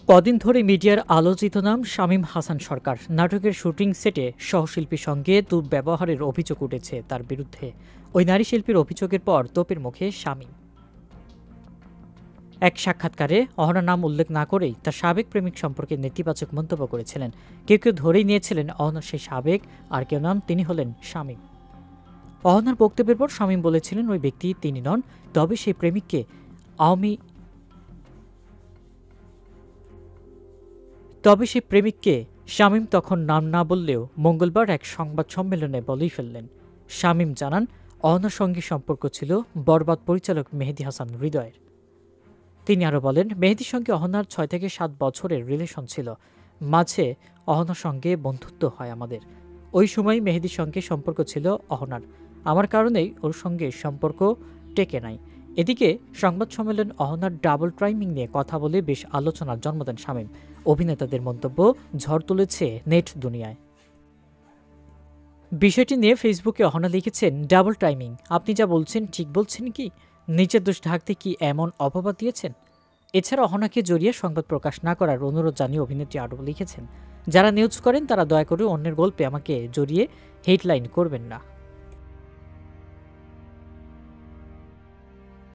কদিন ধরে মিডিয়ার আলোচিত নাম শামীম হাসান সরকার। নাটকের শুটিং সেটে সহশিল্পীর সঙ্গে দুর্ব্যবহারের অভিযোগ উঠেছে তার বিরুদ্ধে। ওই নারী শিল্পীর অভিযোগের পর তোপের মুখে শামীম। এক সাক্ষাৎকারে অহনার নাম উল্লেখ না করেই তার সাবেক প্রেমিক সম্পর্কে নেতিবাচক মন্তব্য করেছিলেন। কেউ কেউ ধরেই নিয়েছিলেন অহনার সেই সাবেক আর কেউ নাম তিনি হলেন শামীম। অহনার বক্তব্যের পর শামীম বলেছিলেন ওই ব্যক্তি তিনি নন, তবে সেই প্রেমিককে শামীম তখন নাম না বললেও মঙ্গলবার এক সংবাদ সম্মেলনে বলেই ফেললেন। শামীম জানান অহনার সঙ্গে সম্পর্ক ছিল বরবাদ পরিচালক মেহেদী হাসান হৃদয়ের। তিনি আরও বলেন, মেহেদীর সঙ্গে অহনার 6 থেকে 7 বছরের রিলেশন ছিল। মাঝে অহনার সঙ্গে বন্ধুত্ব হয় আমাদের। ওই সময় মেহেদীর সঙ্গে সম্পর্ক ছিল অহনার, আমার কারণেই ওর সঙ্গে সম্পর্ক টেকে নাই। এদিকে সংবাদ সম্মেলন অহনার ডাবল টাইমিং নিয়ে কথা বলে বেশ আলোচনার জন্ম দেন শামীম। অভিনেতাদের মন্তব্য ঝড় তুলেছে নেট দুনিয়ায়। বিষয়টি নিয়ে ফেসবুকে অহনা লিখেছেন, ডাবল টাইমিং, আপনি যা বলছেন ঠিক বলছেন কি? নিজের দোষ ঢাকতে কি এমন অপবাদ দিয়েছেন? এছাড়া অহনাকে জড়িয়ে সংবাদ প্রকাশ না করার অনুরোধ জানিয়ে অভিনেত্রী আরও লিখেছেন, যারা নিউজ করেন তারা দয়া করে অন্যের গল্পে আমাকে জড়িয়ে হেডলাইন করবেন না।